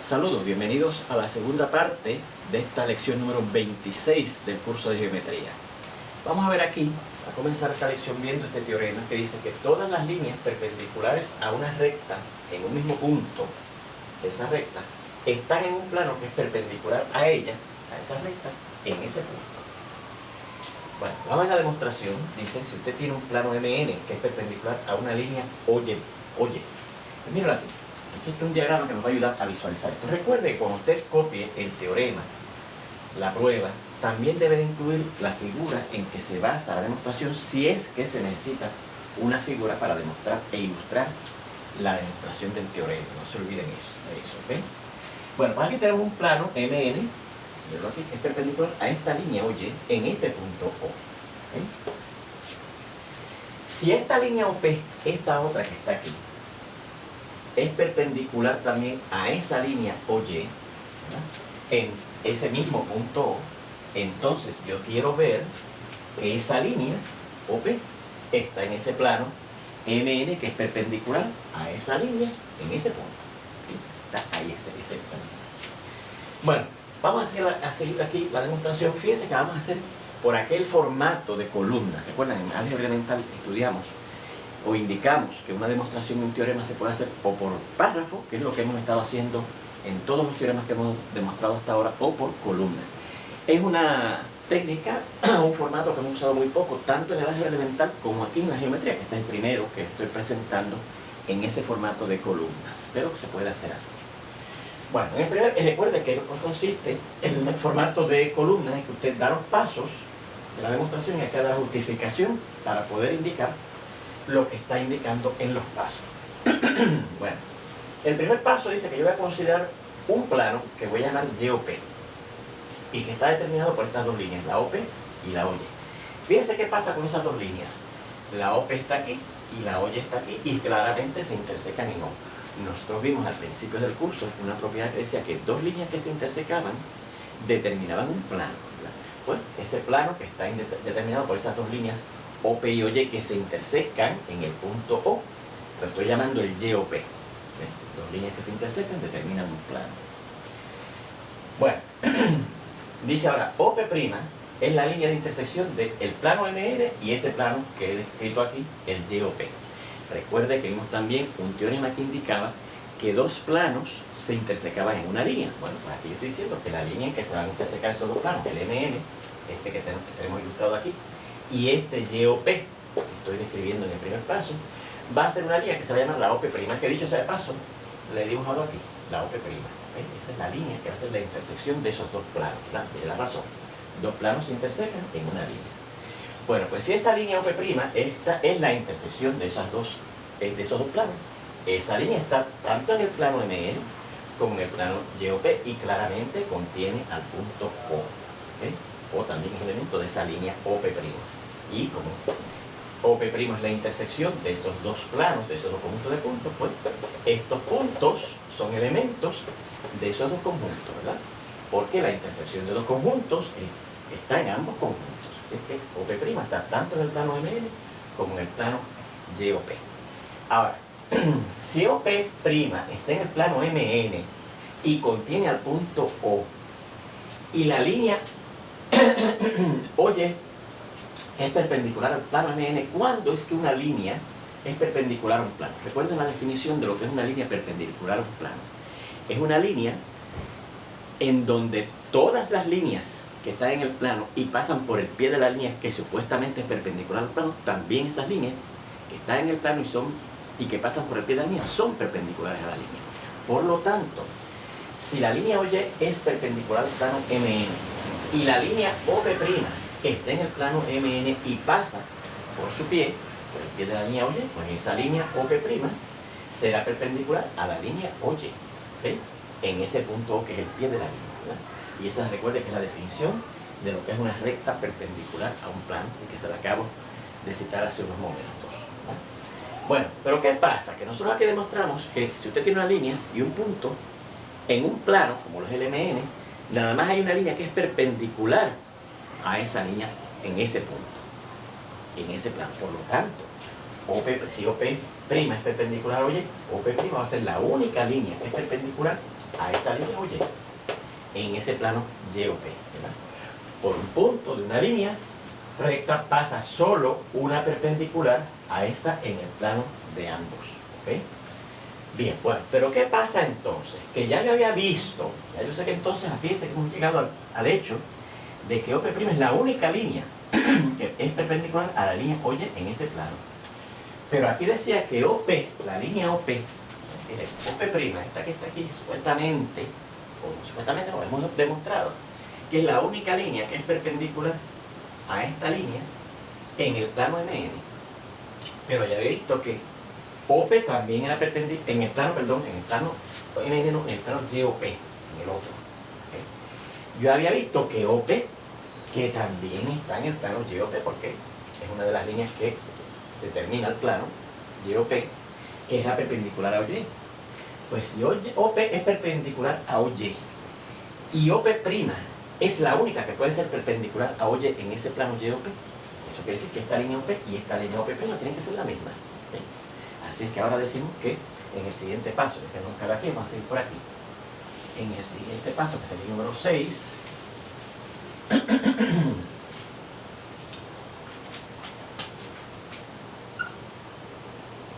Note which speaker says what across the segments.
Speaker 1: Saludos, bienvenidos a la segunda parte de esta lección número 26 del curso de geometría. Vamos a ver aquí, a comenzar esta lección viendo este teorema que dice que todas las líneas perpendiculares a una recta en un mismo punto de esa recta están en un plano que es perpendicular a ella, a esa recta, en ese punto. Bueno, vamos a la demostración. Dice, si usted tiene un plano MN que es perpendicular a una línea oye, pues míralo aquí. Aquí está un diagrama que nos va a ayudar a visualizar esto. Recuerde que cuando usted copie el teorema, la prueba, también debe de incluir la figura en que se basa la demostración, si es que se necesita una figura para demostrar e ilustrar la demostración del teorema. No se olviden eso, ¿ok? Bueno, pues aquí tenemos un plano MN, míralo aquí, que es perpendicular a esta línea oye, en este punto O. ¿Okay? Si esta línea OP, esta otra que está aquí, es perpendicular también a esa línea OY, ¿verdad?, en ese mismo punto O, entonces yo quiero ver que esa línea OP está en ese plano MN que es perpendicular a esa línea en ese punto. ¿Sí? Está ahí esa línea. Bueno, vamos a seguir aquí la demostración. Fíjense que vamos a hacer por aquel formato de columna. ¿Recuerdan? En álgebra elemental estudiamos o indicamos que una demostración de un teorema se puede hacer o por párrafo, que es lo que hemos estado haciendo en todos los teoremas que hemos demostrado hasta ahora, o por columna. Es una técnica, un formato que hemos usado muy poco, tanto en el álgebra elemental como aquí en la geometría, que este es el primero que estoy presentando en ese formato de columnas, pero se puede hacer así. Bueno, en el primer, recuerde que consiste en el formato de columna en que usted da los pasos de la demostración y acá da la justificación para poder indicar lo que está indicando en los pasos. Bueno, el primer paso dice que yo voy a considerar un plano que voy a llamar YOP y que está determinado por estas dos líneas, la OP y la OY. Fíjense qué pasa con esas dos líneas. La OP está aquí y la OY está aquí y claramente se intersecan en O. Nosotros vimos al principio del curso una propiedad que decía que dos líneas que se intersecaban determinaban un plano, ¿verdad? Pues ese plano que está determinado por esas dos líneas OP y OY que se intersecan en el punto O, lo estoy llamando el YOP. Dos líneas que se intersecan determinan un plano. Bueno, dice ahora, OP' es la línea de intersección del plano MN y ese plano que he descrito aquí, el YOP. Recuerde que vimos también un teorema que indicaba que dos planos se intersecaban en una línea. Bueno, pues aquí yo estoy diciendo que la línea en que se van a intersecar esos dos planos, el MN, este que tenemos ilustrado aquí, y este YOP, que estoy describiendo en el primer paso, va a ser una línea que se va a llamar la OP', que dicho sea de paso, le he dibujado aquí, la OP'. Esa es la línea que va a ser la intersección de esos dos planos, ¿verdad? De la razón. Dos planos se intersecan en una línea. Bueno, pues si esa línea OP', esta es la intersección de esos dos planos. Esa línea está tanto en el plano MN como en el plano YOP y claramente contiene al punto O. ¿Okay? O también es elemento de esa línea OP'. Y como OP' es la intersección de estos dos planos, de esos dos conjuntos de puntos, pues estos puntos son elementos de esos dos conjuntos, ¿verdad? Porque la intersección de dos conjuntos está en ambos conjuntos. Así es que OP' está tanto en el plano MN como en el plano YOP. Ahora, si OP' está en el plano MN y contiene al punto O, y la línea OY es perpendicular al plano MN, ¿cuándo es que una línea es perpendicular a un plano? Recuerden la definición de lo que es una línea perpendicular a un plano. Es una línea en donde todas las líneas que están en el plano y pasan por el pie de la línea que supuestamente es perpendicular al plano, también esas líneas que están en el plano y que pasan por el pie de la línea son perpendiculares a la línea. Por lo tanto, si la línea OY es perpendicular al plano MN y la línea OP' está en el plano MN y pasa por su pie, por el pie de la línea OY, pues esa línea OP' será perpendicular a la línea OY, ¿sí?, en ese punto O que es el pie de la línea, ¿verdad? Y esa, recuerde que es la definición de lo que es una recta perpendicular a un plano, que se la acabo de citar hace unos momentos, ¿verdad? Bueno, pero ¿qué pasa? Que nosotros aquí demostramos que si usted tiene una línea y un punto en un plano, como lo es el MN, nada más hay una línea que es perpendicular a esa línea en ese punto. en ese plano. Por lo tanto, si OP' es perpendicular a OY, OP' va a ser la única línea que es perpendicular a esa línea OY en ese plano YOP, ¿verdad? Por un punto de una línea recta pasa solo una perpendicular a esta en el plano de ambos, ¿ok? Bien, bueno, pero ¿qué pasa entonces? Que ya yo había visto, ya yo sé que entonces, fíjense que hemos llegado al hecho de que OP' es la única línea que es perpendicular a la línea OY en ese plano. Pero aquí decía que OP, la línea OP, OP', esta que está aquí, supuestamente lo hemos demostrado, que es la única línea que es perpendicular a esta línea en el plano MN. Pero ya había visto que OP también era perpendicular, en el plano MN no, en el plano YOP, en el otro. ¿Okay? Yo había visto que OP, que también está en el plano YOP, porque es una de las líneas que determina el plano YOP, que es la perpendicular a OY. Pues si OP es perpendicular a OY y OP' es la única que puede ser perpendicular a OY en ese plano YOP, eso quiere decir que esta línea OP y esta línea OP' tienen que ser la misma. ¿Okay? Así es que ahora decimos que en el siguiente paso, que no cabe aquí, vamos a seguir por aquí. En el siguiente paso, que sería el número 6,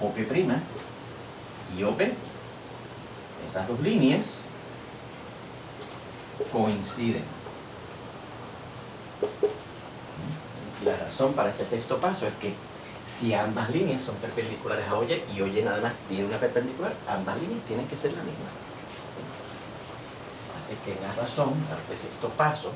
Speaker 1: OP' y OP, esas dos líneas coinciden. Y la razón para ese sexto paso es que si ambas líneas son perpendiculares a OY y OY nada más tiene una perpendicular, ambas líneas tienen que ser la misma. Así que la razón para este sexto paso,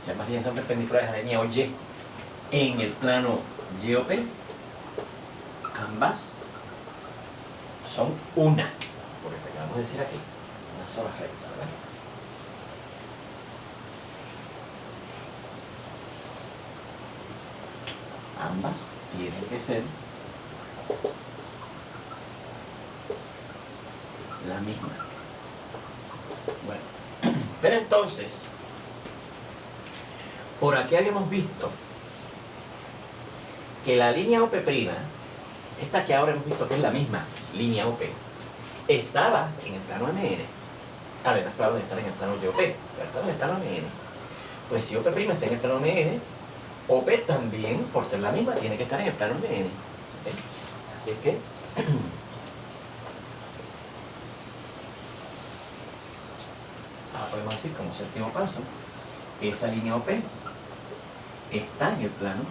Speaker 1: si ambas líneas son perpendiculares a la línea OY en el plano YOP, ambas son una, por lo que acabamos de decir aquí, una sola recta, ¿verdad? Ambas tienen que ser la misma. Bueno, pero entonces, por aquí habíamos visto que la línea OP', esta que ahora hemos visto que es la misma línea OP, estaba en el plano MN. Además, claro, de estar en el plano YOP, pero estaba en el plano MN. Pues si OP' está en el plano MN, OP también, por ser la misma, tiene que estar en el plano MN. ¿Okay? Así que ahora podemos decir como séptimo paso, esa línea OP está en el plano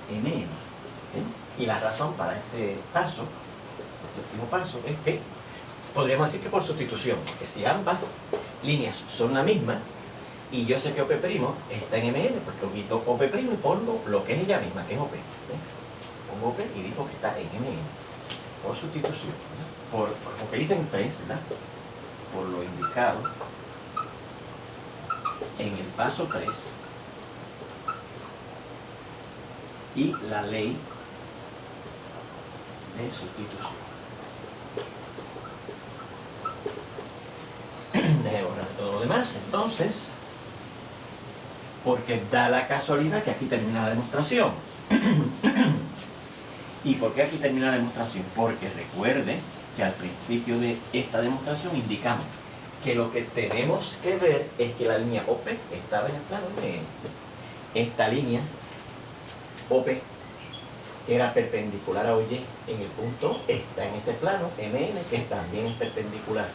Speaker 1: MN. ¿Okay? Y la razón para este paso, el séptimo paso, es que podríamos decir que por sustitución, porque si ambas líneas son la misma y yo sé que OP' está en MN, pues que quito OP' y pongo lo que es ella misma, que es OP. ¿Okay? Pongo OP y digo que está en MN por sustitución, porque dicen 3, ¿verdad? Por lo indicado en el paso 3 y la ley de sustitución. Déjame borrar todo lo demás, entonces, porque da la casualidad que aquí termina la demostración. ¿Y por qué aquí termina la demostración? Porque recuerde que al principio de esta demostración indicamos que lo que tenemos que ver es que la línea OP estaba en el plano MN. Esta línea OP, que era perpendicular a OY en el punto, está en ese plano MN, que también es perpendicular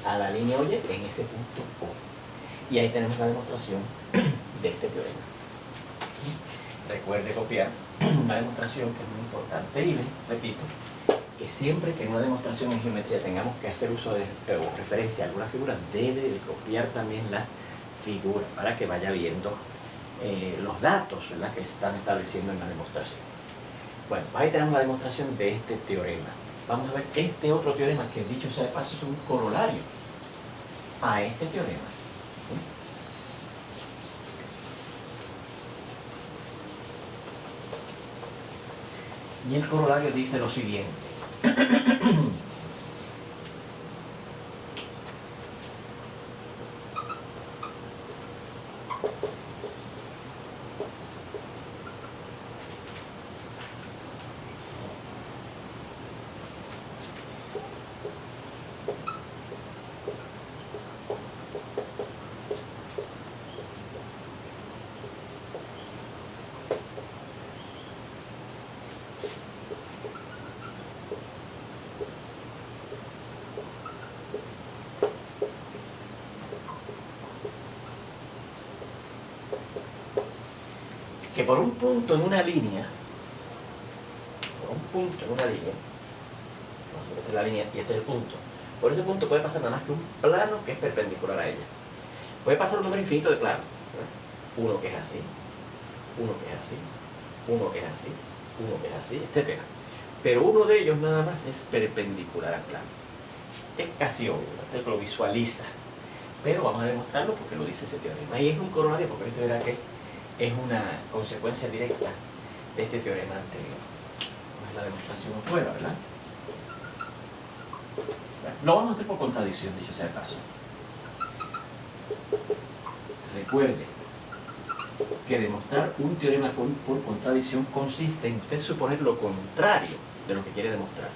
Speaker 1: a la línea OY en ese punto O. Y ahí tenemos la demostración de este teorema. Recuerde copiar una demostración que es muy importante y les repito que siempre que en una demostración en geometría tengamos que hacer uso de o referencia a alguna figura, debe de copiar también la figura para que vaya viendo los datos, ¿verdad?, que se están estableciendo en la demostración. Bueno, ahí tenemos la demostración de este teorema. Vamos a ver este otro teorema que, dicho sea de paso, es un corolario a este teorema. Y el corolario dice lo siguiente. Que por un punto en una línea, esta es la línea y este es el punto, por ese punto puede pasar nada más que un plano que es perpendicular a ella. Puede pasar un número infinito de planos, ¿verdad? Uno que es así, uno que es así, uno que es así, uno que es así, etc. Pero uno de ellos nada más es perpendicular al plano. Es casi obvio, usted lo visualiza, pero vamos a demostrarlo porque lo dice ese teorema. Y es un corolario porque usted verá que es una consecuencia directa de este teorema anterior. No es la demostración afuera, ¿verdad? Lo vamos a hacer por contradicción, dicho sea el caso. Recuerde que demostrar un teorema por contradicción consiste en usted suponer lo contrario de lo que quiere demostrar.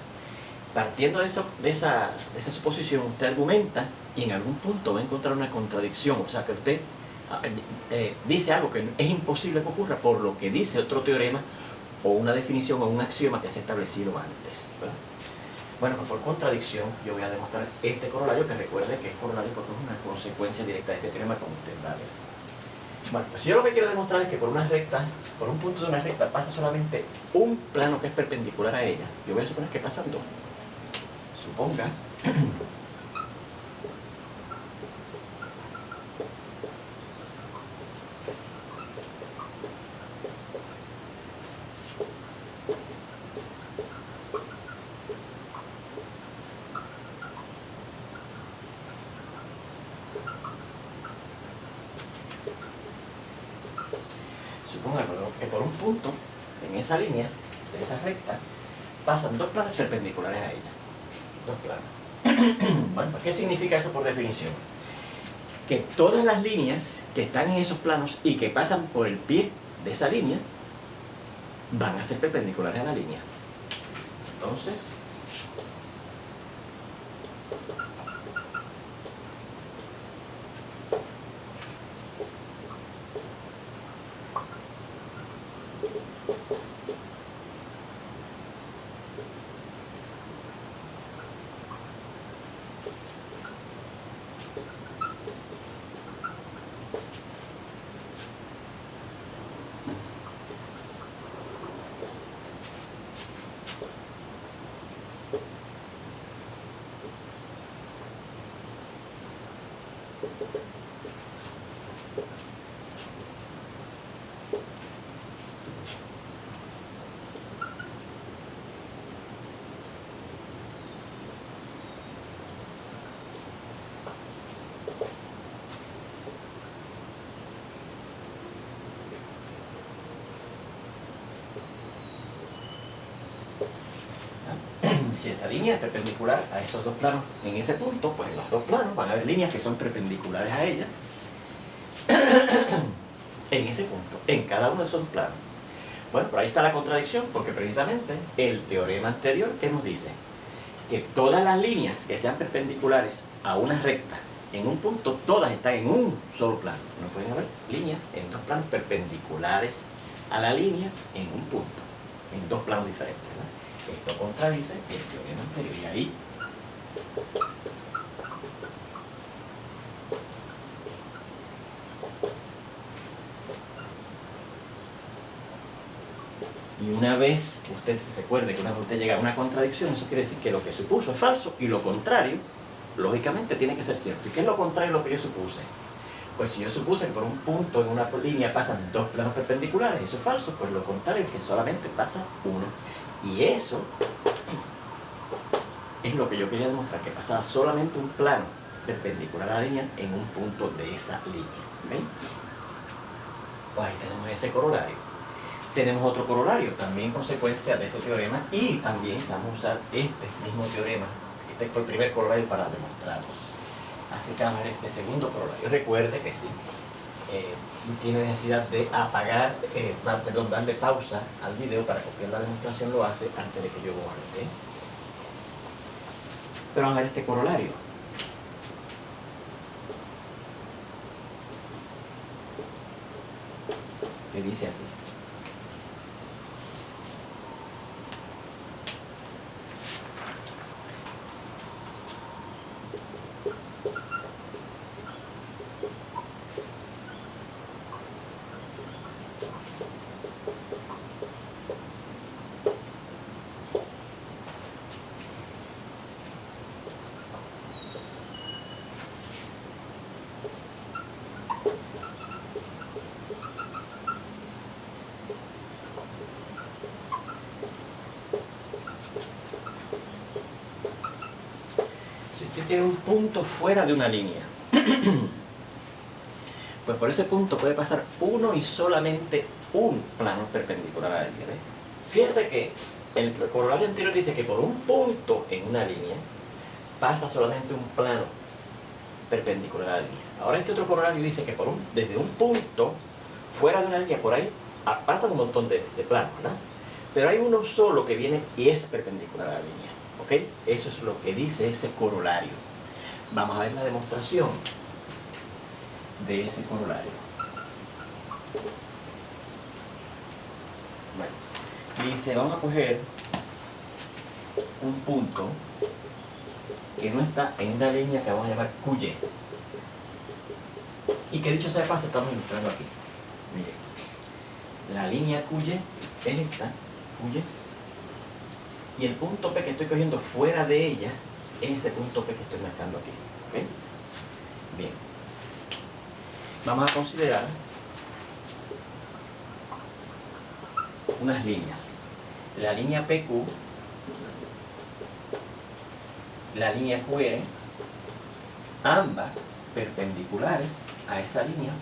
Speaker 1: Partiendo de esa suposición, usted argumenta y en algún punto va a encontrar una contradicción, o sea que usted dice algo que es imposible que ocurra por lo que dice otro teorema o una definición o un axioma que se ha establecido antes, ¿verdad? Bueno, pues por contradicción yo voy a demostrar este corolario, que recuerde que es corolario porque es una consecuencia directa de este teorema, como usted va a ver. Bueno, pues yo lo que quiero demostrar es que por una recta, por un punto de una recta pasa solamente un plano que es perpendicular a ella. Yo voy a suponer que pasan dos. Suponga que por un punto en esa línea, de esa recta, pasan dos planos perpendiculares a ella. Dos planos. Bueno, ¿qué significa eso por definición? Que todas las líneas que están en esos planos y que pasan por el pie de esa línea van a ser perpendiculares a la línea. Entonces, si esa línea es perpendicular a esos dos planos en ese punto, pues en los dos planos van a haber líneas que son perpendiculares a ella en ese punto, en cada uno de esos planos. Bueno, por ahí está la contradicción, porque precisamente el teorema anterior que nos dice que todas las líneas que sean perpendiculares a una recta en un punto, todas están en un solo plano. No pueden haber líneas en dos planos perpendiculares a la línea en un punto, en dos planos diferentes, ¿verdad? Esto contradice el teorema anterior y ahí y una vez que usted recuerde que una vez usted llega a una contradicción, eso quiere decir que lo que supuso es falso y lo contrario, lógicamente, tiene que ser cierto. ¿Y qué es lo contrario de lo que yo supuse? Pues si yo supuse que por un punto en una línea pasan dos planos perpendiculares, eso es falso, pues lo contrario es que solamente pasa uno. Y eso es lo que yo quería demostrar, que pasaba solamente un plano perpendicular a la línea en un punto de esa línea. ¿Ven? Pues ahí tenemos ese corolario. tenemos otro corolario, también consecuencia de ese teorema, y también vamos a usar este mismo teorema, este es el primer corolario para demostrarlo. Así que vamos a ver este segundo corolario. Recuerde que sí, tiene necesidad de apagar, perdón, darle pausa al video para copiar la demostración, lo hace antes de que yo borre, ¿ok? Pero vamos a ver este corolario. Que dice así. Tiene un punto fuera de una línea, pues por ese punto puede pasar uno y solamente un plano perpendicular a la línea. ¿Ves? Fíjense que el corolario anterior dice que por un punto en una línea pasa solamente un plano perpendicular a la línea. Ahora este otro corolario dice que desde un punto fuera de una línea, por ahí pasa un montón de planos, ¿verdad? Pero hay uno solo que viene y es perpendicular a la línea. ¿Ok? Eso es lo que dice ese corolario. Vamos a ver la demostración de ese corolario. Bueno, dice, vamos a coger un punto que no está en una línea que vamos a llamar QY. Y que dicho sea de paso, estamos ilustrando aquí. Miren, la línea QY es esta, QY. Y el punto P que estoy cogiendo fuera de ella es ese punto P que estoy marcando aquí. ¿Okay? Bien. Vamos a considerar unas líneas. La línea PQ, la línea QR, ambas perpendiculares a esa línea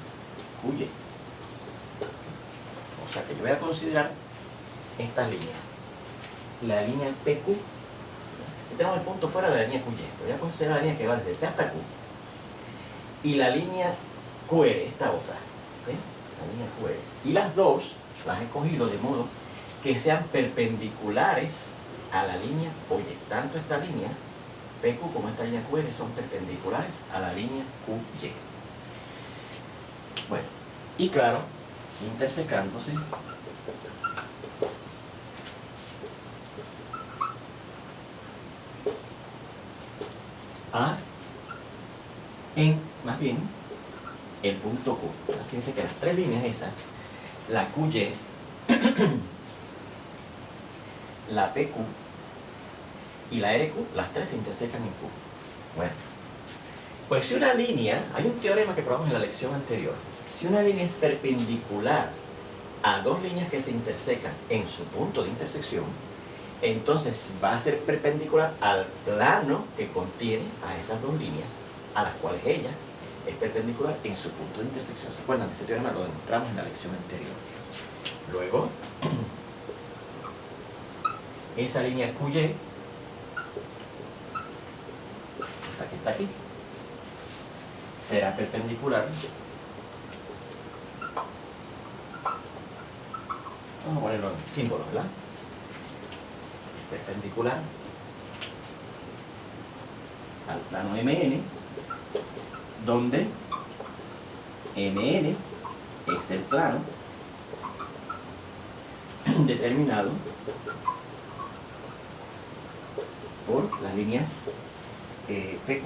Speaker 1: QY. O sea que yo voy a considerar estas líneas. La línea PQ, y tenemos el punto fuera de la línea QY, voy a considerar la línea que va desde T hasta Q, y la línea QR, esta otra, ¿okay? La línea QR, y las dos las he cogido de modo que sean perpendiculares a la línea OY. Tanto esta línea PQ como esta línea QR son perpendiculares a la línea QY. Bueno, y claro, intersecándose más bien el punto Q. Fíjense que las tres líneas esas, la QY, la PQ y la RQ, las tres se intersecan en Q. Bueno, pues si una línea, hay un teorema que probamos en la lección anterior, si una línea es perpendicular a dos líneas que se intersecan en su punto de intersección, entonces va a ser perpendicular al plano que contiene a esas dos líneas, a las cuales ella es perpendicular en su punto de intersección. ¿Se acuerdan? Ese teorema lo demostramos en la lección anterior. Luego, esa línea QY, esta que está aquí, será perpendicular. Vamos a ponerlo en símbolo, ¿verdad? Perpendicular al plano MN, donde MN es el plano determinado por las líneas PQ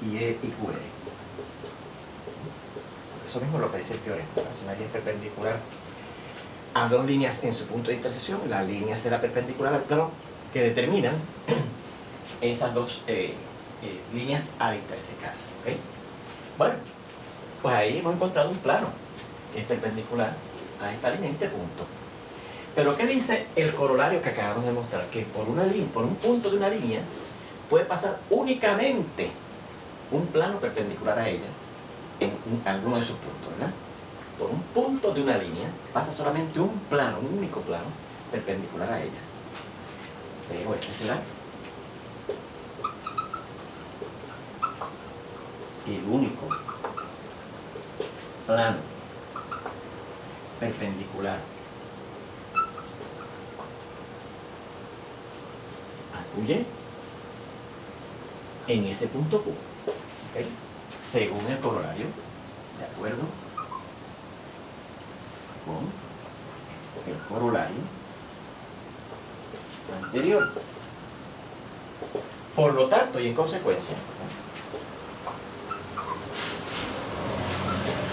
Speaker 1: y QR. Eso mismo es lo que dice el teorema. Si una línea es perpendicular a dos líneas en su punto de intersección, la línea será perpendicular al plano que determinan esas dos líneas al intersecarse. ¿Okay? Bueno, pues ahí hemos encontrado un plano que es perpendicular a esta línea en este punto. Pero ¿qué dice el corolario que acabamos de mostrar? Que por un punto de una línea puede pasar únicamente un plano perpendicular a ella en alguno de sus puntos, ¿verdad? por un punto de una línea, pasa solamente un plano, un único plano, perpendicular a ella. Pero este será el único plano perpendicular a QY en ese punto Q. ¿Okay? Según el corolario, de acuerdo con el corolario anterior. Por lo tanto, y en consecuencia,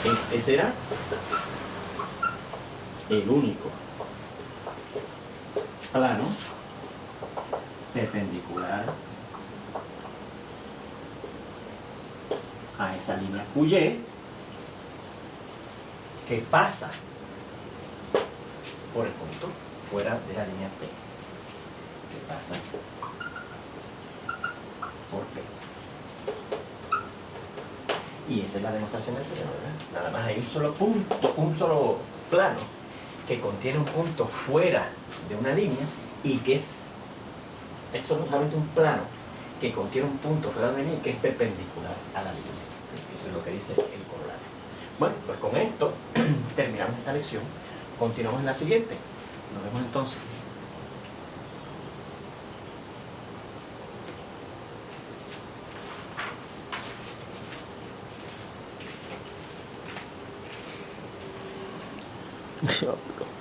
Speaker 1: este será el único plano perpendicular a esa línea QY que pasa por el punto fuera de la línea P, que pasa por P. Y esa es la demostración del teorema, ¿verdad? Nada más hay un solo punto, un solo plano que contiene un punto fuera de una línea y que es solamente un plano que contiene un punto fuera de una línea que es perpendicular a la línea. Eso es lo que dice el corolario. Bueno, pues con esto terminamos esta lección. Continuamos en la siguiente. Nos vemos entonces.
Speaker 2: Diablo.